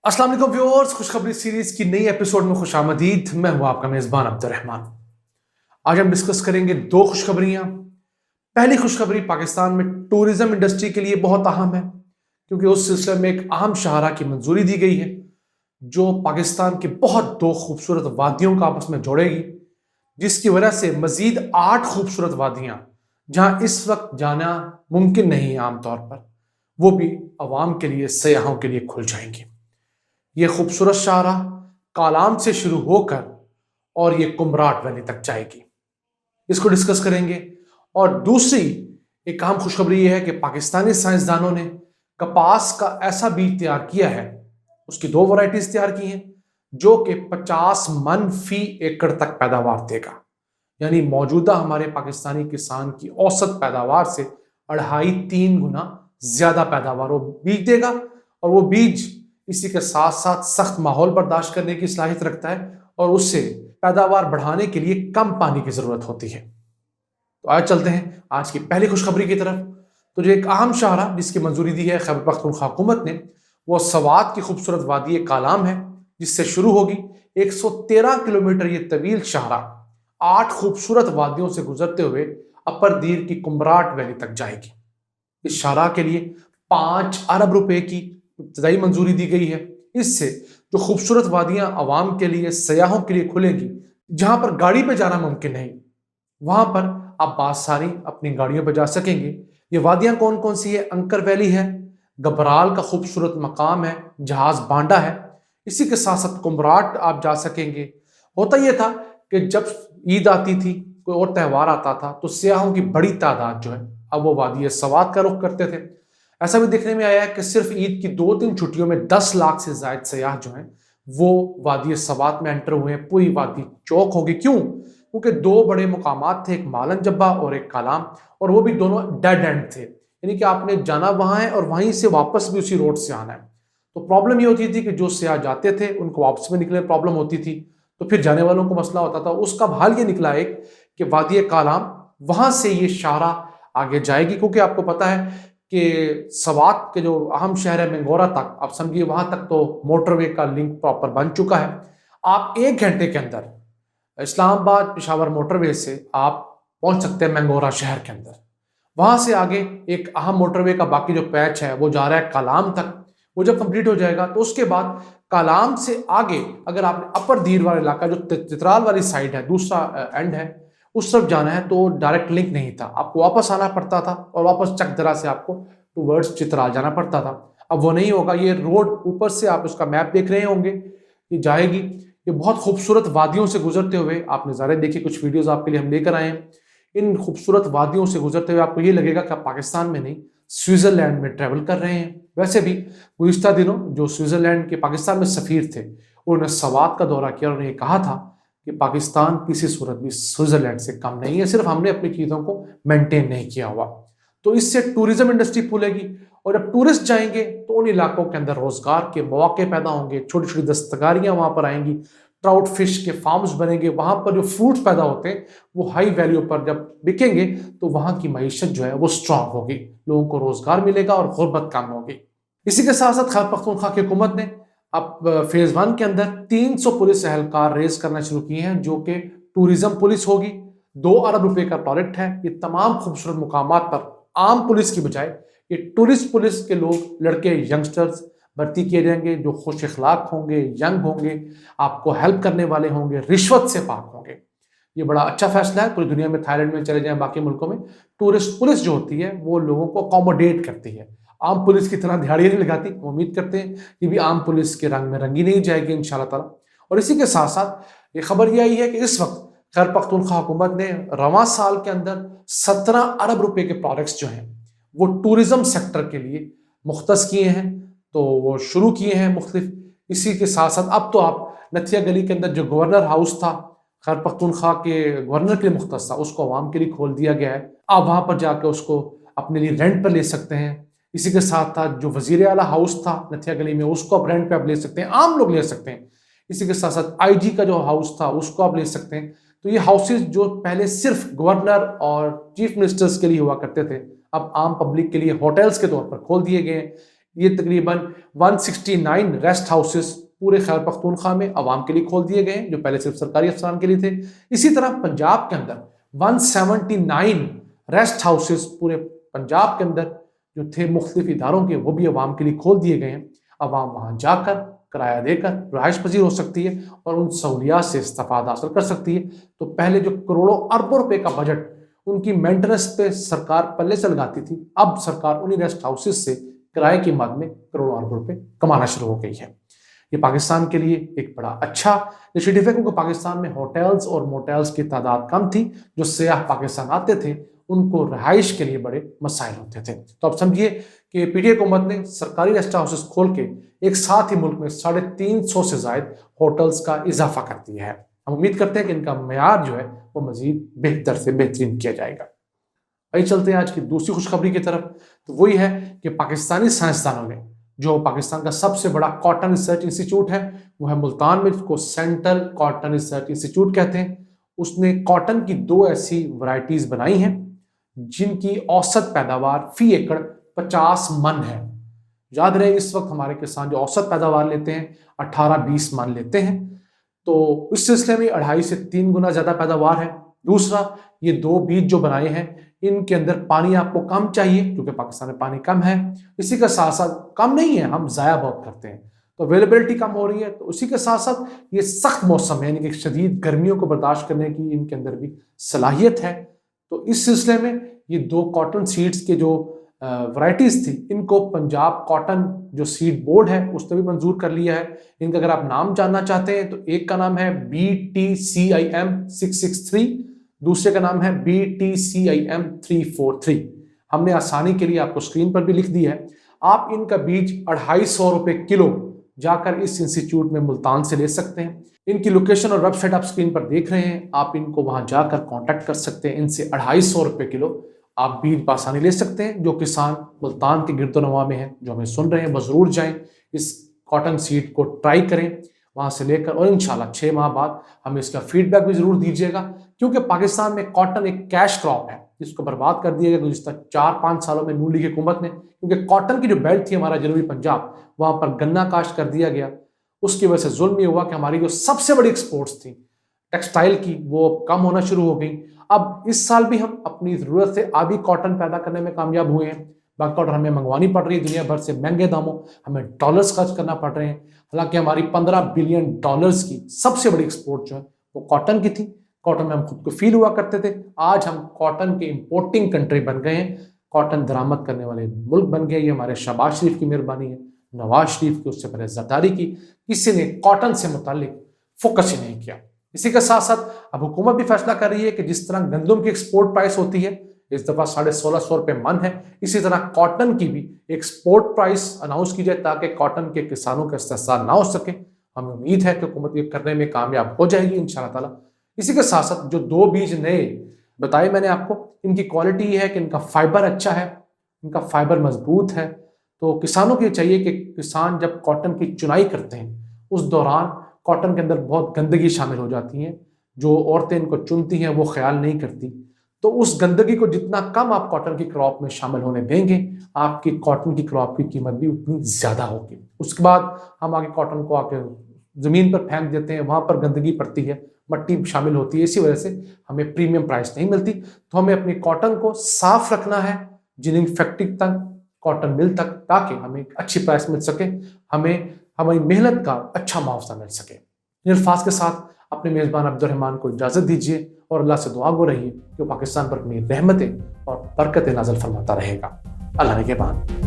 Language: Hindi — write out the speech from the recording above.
अस्सलाम वालेकुम व्यूअर्स, खुशखबरी सीरीज की नई एपिसोड में खुशामदीद। मैं हूं आपका मेजबान अब्दुर्रहमान। आज हम डिस्कस करेंगे दो खुशखबरियां। पहली खुशखबरी पाकिस्तान में टूरिज्म इंडस्ट्री के लिए बहुत अहम है, क्योंकि उस सिलसिले में एक अहम शाहरा की मंजूरी दी गई है जो पाकिस्तान की बहुत दो खूबसूरत वादियों को आपस में जोड़ेगी, जिसकी वजह से मजीद 8 खूबसूरत वादियां जहां इस वक्त जाना मुमकिन नहीं है आमतौर पर, वो भी अवाम के लिए, सयाहों के लिए खुल जाएंगी। ये खूबसूरत शाहराह कालाम से शुरू होकर और ये कुमराट वैली तक जाएगी। इसको डिस्कस करेंगे। और दूसरी एक अहम खुशखबरी ये है कि पाकिस्तानी साइंसदानों ने कपास का ऐसा बीज तैयार किया है, उसकी 2 वैरायटीज तैयार की हैं, जो कि 50 मन फी एकड़ तक पैदावार देगा। यानी मौजूदा हमारे पाकिस्तानी किसान की औसत पैदावार से 2.5-3 गुना ज्यादा पैदावार वो बीज देगा। और वो बीज इसी के साथ साथ सख्त माहौल बर्दाश्त करने की सलाहियत रखता है और उससे पैदावार बढ़ाने के लिए कम पानी की जरूरत होती है। तो आज चलते हैं आज की पहली खुशखबरी की तरफ। तो जो एक अहम शाहरा जिसकी मंजूरी दी है खैबर पख्तूनख्वा हुकूमत ने, वो सवात की खूबसूरत वादी कालाम है, जिससे शुरू होगी 113 किलोमीटर ये तवील शाहरा 8 खूबसूरत वादियों से गुजरते हुए अपर दीर की कुमराट वैली तक जाएगी। इस शाहरा के लिए 5 अरब रुपए की इब्तदाई मंजूरी दी गई है। इससे जो खूबसूरत वादियां अवाम के लिए, सयाहों के लिए खुलेंगी, जहां पर गाड़ी पे जाना मुमकिन नहीं, वहां पर आप बासानी अपनी गाड़ियों पर जा सकेंगे। ये वादियां कौन कौन सी है? अंकर वैली है, गबराल का खूबसूरत मकाम है, जहाज बांडा है, इसी के साथ साथ कुमराट आप जा सकेंगे। होता यह था कि जब ईद आती थी, कोई और त्यौहार आता था, तो सयाहों की बड़ी तादाद जो है अब वो वादी सवात का रुख करते थे। ऐसा भी देखने में आया है कि सिर्फ ईद की 2-3 छुट्टियों में 10 लाख से ज्यादा सयाह जो हैं वो वादी सवात में एंटर हुए हैं। पूरी वादी चौक होगी। क्यों? क्योंकि 2 बड़े मुकामात थे, एक मालन जब्बा और एक कालाम, और वो भी दोनों डेड एंड थे, यानी कि आपने जाना वहां है और वहीं से वापस भी उसी रोड से आना है। तो प्रॉब्लम ये होती थी कि जो सयाह जाते थे उनको वापस में निकलने प्रॉब्लम होती थी, तो फिर जाने वालों को मसला होता था। उसका हल ये निकला एक कि वादी कालाम, वहां से ये शाहरा आगे जाएगी, क्योंकि आपको पता है कि सवात के जो अहम शहर है मंगोरा तक, आप समझिए वहां तक तो मोटरवे का लिंक प्रॉपर बन चुका है। आप 1 घंटे के अंदर इस्लामाबाद पेशावर मोटरवे से आप पहुंच सकते हैं मंगोरा शहर के अंदर। वहां से आगे एक अहम मोटरवे का बाकी जो पैच है वो जा रहा है कालाम तक। वो जब कंप्लीट हो जाएगा तो उसके बाद कालाम से आगे अगर आपने अपर दीर वाला इलाका, जो चित्राल वाली साइड है, दूसरा एंड है, उस तरफ जाना है, तो डायरेक्ट लिंक नहीं था, आपको वापस आना पड़ता था और वापस चकदरा से आपको टूवर्ड्स चित्राल जाना पड़ता था। अब वो नहीं होगा। ये रोड ऊपर से आप उसका मैप देख रहे होंगे, ये जाएगी, ये बहुत खूबसूरत वादियों से गुजरते हुए। आप नज़ारे देखिए, कुछ वीडियोस आपके लिए हम लेकर आए हैं। इन खूबसूरत वादियों से गुजरते हुए आपको ये लगेगा कि आप पाकिस्तान में नहीं, स्विट्जरलैंड में ट्रेवल कर रहे हैं। वैसे भी गुज़िश्ता दिनों जो स्विट्जरलैंड के पाकिस्तान में सफ़ीर थे, उन्होंने सवात का दौरा किया और उन्होंने कहा था कि पाकिस्तान किसी सूरत भी स्विट्जरलैंड से कम नहीं है, सिर्फ हमने अपनी चीज़ों को मेंटेन नहीं किया हुआ। तो इससे टूरिज्म इंडस्ट्री फूलेगी, और जब टूरिस्ट जाएंगे तो उन इलाकों के अंदर रोजगार के मौके पैदा होंगे, छोटी छोटी दस्तकारियां वहां पर आएंगी, ट्राउट फिश के फार्म्स बनेंगे, वहां पर जो फ्रूट्स पैदा होते हैं वो हाई वैल्यू पर जब बिकेंगे तो वहां की मईशत जो है वो स्ट्रांग होगी, लोगों को रोजगार मिलेगा और गुर्बत कम होगी। इसी के साथ साथ खैबर पख्तूनख्वा की हुकूमत ने अब फेज 1 के अंदर 300 पुलिस एहलकार रेज करना शुरू किए हैं, जो कि टूरिज्म पुलिस होगी। 2 अरब रुपए का प्रोजेक्ट है। ये तमाम खूबसूरत मुकामात पर आम पुलिस की बजाय ये टूरिस्ट पुलिस के लोग, लड़के, यंगस्टर्स भर्ती किए जाएंगे, जो खुश इखलाक होंगे, यंग होंगे, आपको हेल्प करने वाले होंगे, रिश्वत से पाक होंगे। ये बड़ा अच्छा फैसला है। पूरी दुनिया में, थाईलैंड में चले जाएं, बाकी मुल्कों में टूरिस्ट पुलिस जो होती है वो लोगों को अकोमोडेट करती है, आम पुलिस की तरह दिहाड़ियां नहीं लगाती। उम्मीद करते हैं कि भी आम पुलिस के रंग में रंगी नहीं जाएगी इंशाल्लाह ताला। और इसी के साथ साथ ये खबर ये आई है कि इस वक्त खैबर पख्तूनख्वा हुकूमत ने रवां साल के अंदर 17 अरब रुपए के प्रोजेक्ट्स जो हैं वो टूरिज्म सेक्टर के लिए मुख्तस किए हैं, तो वो शुरू किए हैं मुख्तलिफ। इसी के साथ साथ अब तो आप नथिया गली के अंदर जो गवर्नर हाउस था, खैबर पख्तूनख्वा के गवर्नर के लिए मुख्तस था, उसको अवाम के लिए खोल दिया गया है। आप वहां पर जाकर उसको अपने लिए रेंट पर ले सकते हैं। इसी के साथ साथ जो वजीर आला हाउस था नथिया गली में, उसको आप रेंट पे आप ले सकते हैं, आम लोग ले सकते हैं। इसी के साथ साथ आईजी का जो हाउस था उसको आप ले सकते हैं। तो ये हाउसेज जो पहले सिर्फ गवर्नर और चीफ मिनिस्टर्स के लिए हुआ करते थे, अब आम पब्लिक के लिए होटल्स के तौर पर खोल दिए गए हैं। ये तकरीबन 169 रेस्ट हाउसेस पूरे खैबर पख्तूनख्वा में अवाम के लिए खोल दिए गए हैं, जो पहले सिर्फ सरकारी अफसरान के लिए थे। इसी तरह पंजाब के अंदर 179 रेस्ट हाउसेस पूरे पंजाब के अंदर जो थे मुख्तलिफ इदारों के, वो भी अवाम के लिए खोल दिए गए हैं। अवाम वहाँ जाकर किराया देकर रहायश पजीर हो सकती है और उन सहूलियात से इस्तेफादा हासिल कर सकती है। तो पहले जो करोड़ों अरबों रुपए का बजट उनकी मेंटेनेंस पे सरकार पल्ले से लगाती थी, अब सरकार उन्हीं रेस्ट हाउसेस से किराए की मद में करोड़ों अरबों रुपए कमाना शुरू हो गई है। ये पाकिस्तान के लिए एक बड़ा अच्छा इनिशिएटिव है, क्योंकि पाकिस्तान में होटल्स और मोटेल्स की तादाद कम थी। जो सयाह पाकिस्तान आते थे उनको रहाइश के लिए बड़े मसाइल होते थे। तो अब समझिए कि पीटीआई हुकूमत ने सरकारी रेस्ट हाउसेस खोल के एक साथ ही मुल्क में 350 से ज्यादा होटल्स का इजाफा कर दिया है। हम उम्मीद करते हैं कि इनका मेयार जो है वो मजीद बेहतर से बेहतरीन किया जाएगा। आइए चलते हैं आज की दूसरी खुशखबरी की तरफ। तो वही है कि पाकिस्तानी साइंसदानों ने, जो पाकिस्तान का सबसे बड़ा कॉटन रिसर्च इंस्टीट्यूट है वो है मुल्तान में, जिसको सेंट्रल कॉटन रिसर्च इंस्टीट्यूट कहते हैं, उसने कॉटन की 2 ऐसी वैरायटीज बनाई हैं जिनकी औसत पैदावार फी एकड़ 50 मन है। याद रहे, इस वक्त हमारे किसान जो औसत पैदावार लेते हैं 18-20 मन लेते हैं। तो इस सिलसिले में 2.5 से 3 गुना ज्यादा पैदावार है। दूसरा, ये 2 बीज जो बनाए हैं इनके अंदर पानी आपको कम चाहिए, क्योंकि पाकिस्तान में पानी कम है। इसी के साथ साथ कम नहीं है, हम जाया बहुत करते हैं, तो अवेलेबिलिटी कम हो रही है। तो उसी के साथ साथ ये सख्त मौसम है, यानी कि शदीद गर्मियों को बर्दाश्त करने की इनके अंदर भी सलाहियत है। तो इस सिलसिले में ये 2 कॉटन सीड्स के जो वैरायटीज थी, इनको पंजाब कॉटन जो सीड बोर्ड है उसने भी मंजूर कर लिया है। इनका अगर आप नाम जानना चाहते हैं तो एक का नाम है BTCIM 663, दूसरे का नाम है BTCIM 343। हमने आसानी के लिए आपको स्क्रीन पर भी लिख दिया है। आप इनका बीज 250 रुपए किलो जाकर इस इंस्टीट्यूट में मुल्तान से ले सकते हैं। इनकी लोकेशन और वेबसाइट आप स्क्रीन पर देख रहे हैं, आप इनको वहां जाकर कांटेक्ट कर सकते हैं। इनसे 250 रुपए किलो आप बीज बासानी ले सकते हैं। जो किसान मुल्तान के गिरदोनवा में हैं, जो हमें सुन रहे हैं, वो जरूर जाएं, इस कॉटन सीड को ट्राई करें वहां से लेकर, और इंशाल्लाह 6 माह बाद हमें इसका फीडबैक भी जरूर दीजिएगा। क्योंकि पाकिस्तान में कॉटन एक कैश क्रॉप है जिसको बर्बाद कर दिया गया गुज़िश्ता 4-5 सालों में नून लीग हुकूमत ने। क्योंकि कॉटन की जो बेल्ट थी हमारा जनूबी पंजाब, वहां पर गन्ना काश्त कर दिया गया। उसकी वजह से जुल्म ये हुआ कि हमारी जो सबसे बड़ी एक्सपोर्ट्स थी टेक्सटाइल की, वो कम होना शुरू हो गई। अब इस साल भी हम अपनी जरूरत से आधी कॉटन पैदा करने में कामयाब हुए हैं। बाकी कॉटन हमें मंगवानी पड़ रही है दुनिया भर से महंगे दामों, हमें डॉलर्स खर्च करना पड़ रहे हैं। हालांकि हमारी 15 बिलियन डॉलर्स की सबसे बड़ी एक्सपोर्ट जो है वो कॉटन की थी। कॉटन में हम खुद को फील हुआ करते थे। आज हम कॉटन के इंपोर्टिंग कंट्री बन गए हैं, कॉटन दरामद करने वाले मुल्क बन गए। ये हमारे शहबाज शरीफ की मेहरबानी है, नवाज शरीफ की, उससे पहले जरदारी की। किसी ने कॉटन से मुतालिक फोकस ही नहीं किया। इसी के साथ साथ अब हुकूमत भी फैसला कर रही है कि जिस तरह गंदम की एक्सपोर्ट प्राइस होती है, इस दफा 1650 रुपए मन है, इसी तरह कॉटन की भी एक्सपोर्ट प्राइस अनाउंस की जाए ताकि कॉटन के किसानों का इस्तेसाल ना हो सके। हमें उम्मीद है कि हुकूमत ये करने में कामयाब हो जाएगी इंशाअल्लाह ताला। इसी के साथ साथ जो 2 बीज नए बताए मैंने आपको, इनकी क्वालिटी ये है कि इनका फाइबर अच्छा है, इनका फाइबर मजबूत है। तो किसानों को ये चाहिए कि किसान जब कॉटन की चुनाई करते हैं उस दौरान कॉटन के अंदर बहुत गंदगी शामिल हो जाती है, जो औरतें इनको चुनती हैं वो ख्याल नहीं करती। तो उस गंदगी को जितना कम आप कॉटन की क्रॉप में शामिल होने देंगे, आपकी कॉटन की क्रॉप की कीमत भी उतनी ज्यादा होगी। उसके बाद हम आगे कॉटन को आके जमीन पर फेंक देते हैं, वहां पर गंदगी पड़ती है, मट्टी शामिल होती है, इसी वजह से हमें प्रीमियम प्राइस नहीं मिलती। तो हमें अपनी कॉटन को साफ रखना है जिनिंग फैक्ट्री तक, कॉटन मिल तक, ताकि हमें अच्छी प्राइस मिल सके, हमें हमारी मेहनत का अच्छा मुआवजा मिल सके। इन अल्फाज के साथ अपने मेज़बान अब्दुर्रहमान को इजाज़त दीजिए और अल्लाह से दुआ गो रहिए कि पाकिस्तान पर अपनी रहमतें और बरकतें नाज़िल फरमाता रहेगा। अल्लाह ने के बाद।